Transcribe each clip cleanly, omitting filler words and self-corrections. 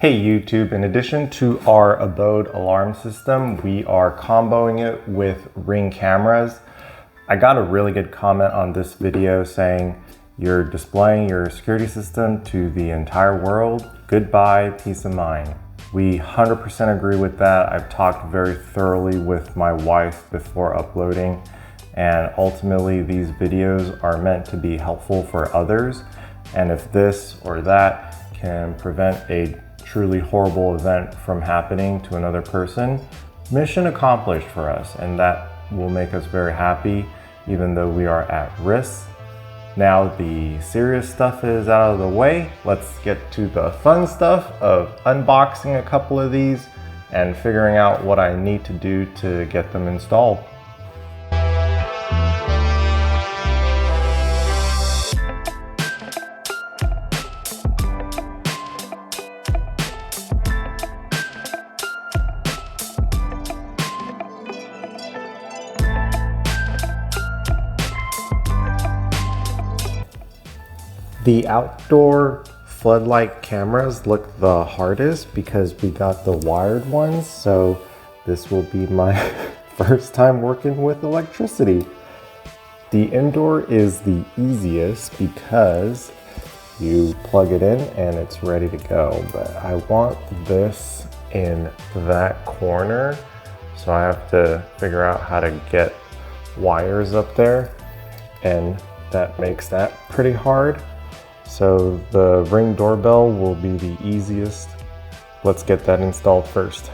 Hey YouTube, in addition to our abode alarm system, we are comboing it with Ring cameras. I got a really good comment on this video saying, "You're displaying your security system to the entire world. Goodbye, peace of mind." We 100% agree with that. I've talked very thoroughly with my wife before uploading, and ultimately these videos are meant to be helpful for others. And if this or that can prevent a truly horrible event from happening to another person, mission accomplished for us, and that will make us very happy even though we are at risk. Now the serious stuff is out of the way. Let's get to the fun stuff of unboxing a couple of these and figuring out what I need to do to get them installed. The outdoor floodlight cameras look the hardest because we got the wired ones, so this will be my first time working with electricity. The indoor is the easiest because you plug it in and it's ready to go, but I want this in that corner, so I have to figure out how to get wires up there, and that makes that pretty hard. So the Ring doorbell will be the easiest. Let's get that installed first.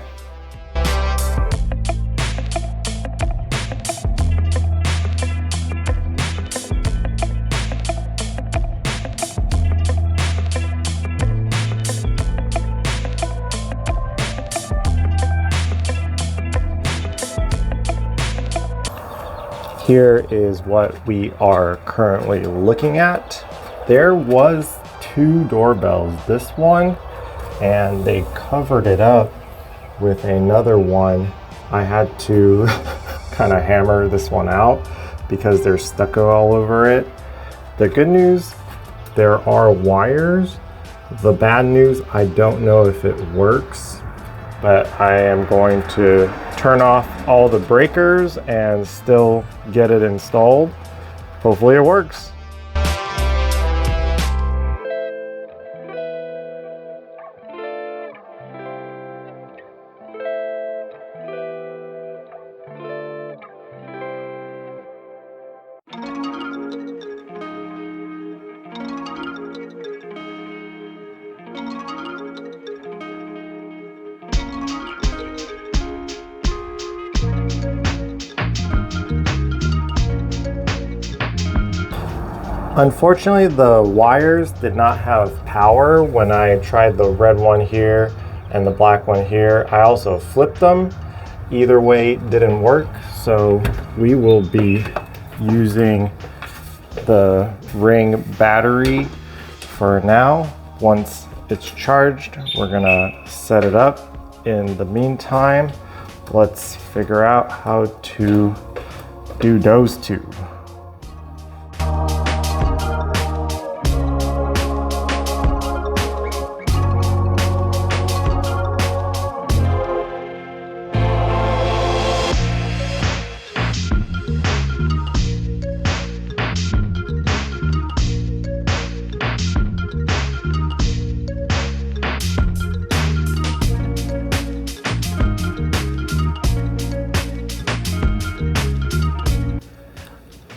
Here is what we are currently looking at. There was two doorbells, this one, and they covered it up with another one. I had to kind of hammer this one out because there's stucco all over it. The good news, there are wires. The bad news, I don't know if it works, but I am going to turn off all the breakers and still get it installed. Hopefully it works. Unfortunately, the wires did not have power when I tried the red one here and the black one here. I also flipped them. Either way, it didn't work. So we will be using the Ring battery for now. Once it's charged, we're gonna set it up. In the meantime, let's figure out how to do those two.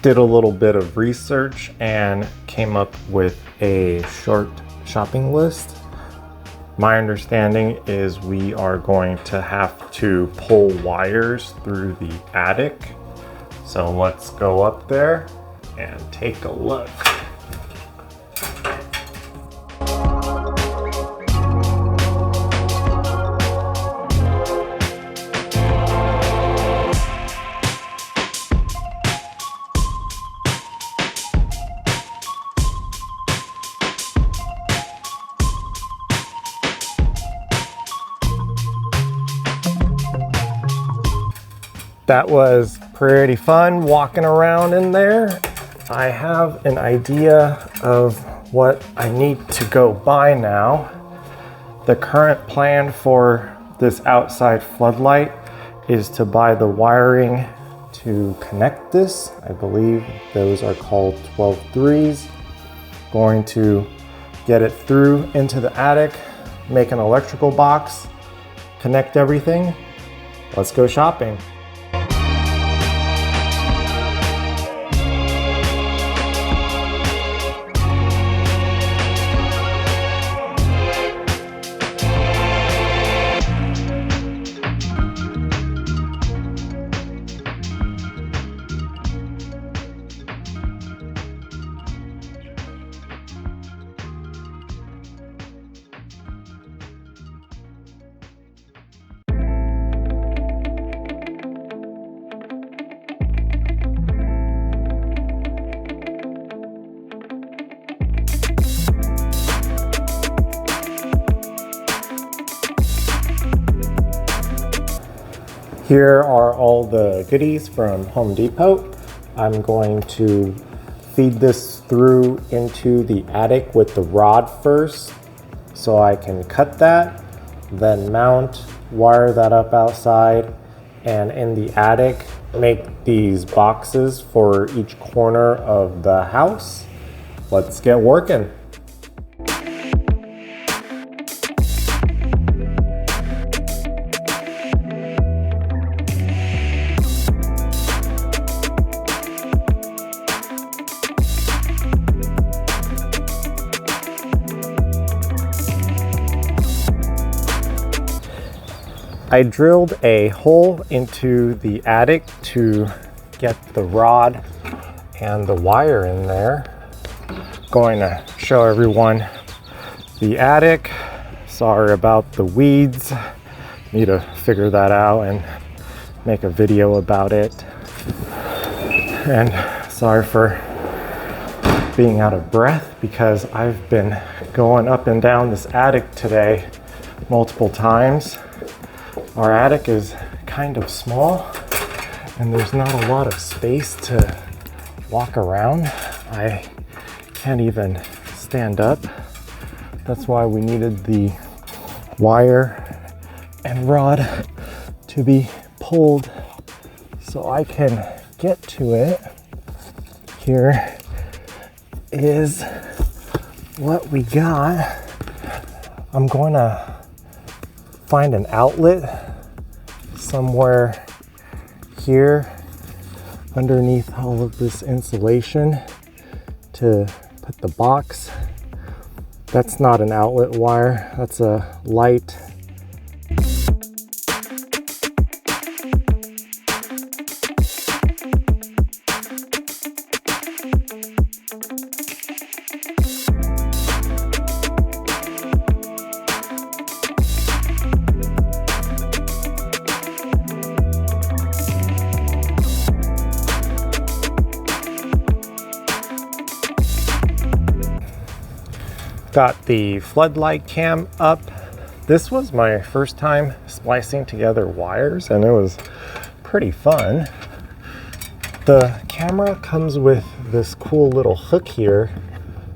Did a little bit of research and came up with a short shopping list. My understanding is we are going to have to pull wires through the attic. So let's go up there and take a look. That was pretty fun walking around in there. I have an idea of what I need to go buy now. The current plan for this outside floodlight is to buy the wiring to connect this. I believe those are called 12-3s. Going to get it through into the attic, make an electrical box, connect everything. Let's go shopping. Here are all the goodies from Home Depot. I'm going to feed this through into the attic with the rod first so I can cut that, then mount, wire that up outside, and in the attic make these boxes for each corner of the house. Let's get working. I drilled a hole into the attic to get the rod and the wire in there. Going to show everyone the attic. Sorry about the weeds. Need to figure that out and make a video about it. And sorry for being out of breath because I've been going up and down this attic today multiple times. Our attic is kind of small and there's not a lot of space to walk around. I can't even stand up. That's why we needed the wire and rod to be pulled so I can get to it. Here is what we got. I'm going to find an outlet somewhere here underneath all of this insulation to put the box. That's not an outlet wire, that's a light. Got the floodlight cam up. This was my first time splicing together wires and it was pretty fun. The camera comes with this cool little hook here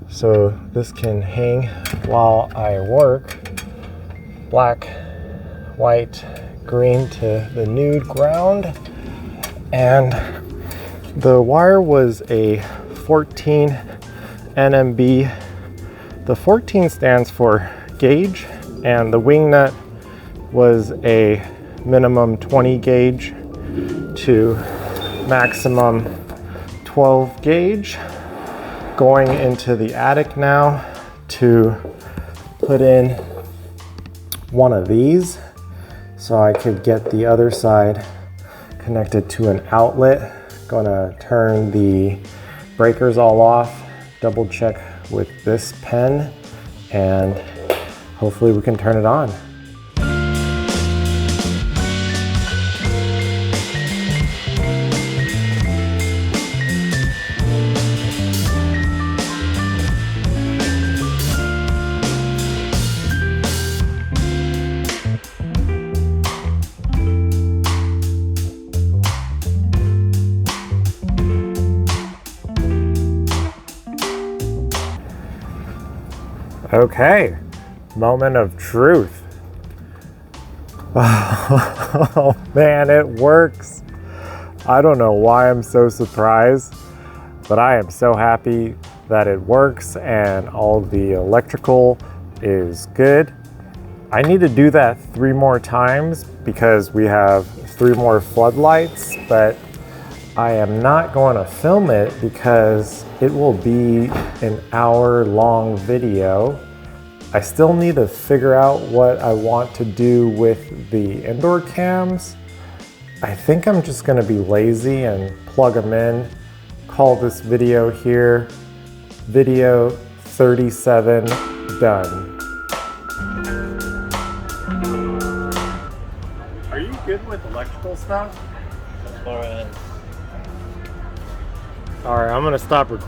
so this can hang while I work. Black, white, green to the nude ground. And the wire was a 14 NMB. The 14 stands for gauge, and the wing nut was a minimum 20 gauge to maximum 12 gauge. Going into the attic now to put in one of these so I could get the other side connected to an outlet. Gonna turn the breakers all off, double check with this pen, and hopefully we can turn it on. Okay, Moment of truth. Oh man, it works. I don't know why I'm so surprised, but I am so happy that it works and all the electrical is good. I need to do that 3 more times because we have 3 more floodlights, but I am not going to film it because it will be an hour-long video. I still need to figure out what I want to do with the indoor cams. I think I'm just gonna be lazy and plug them in. Call this video here, video 37 done. Are you good with electrical stuff? As far as... All right, I'm gonna stop recording.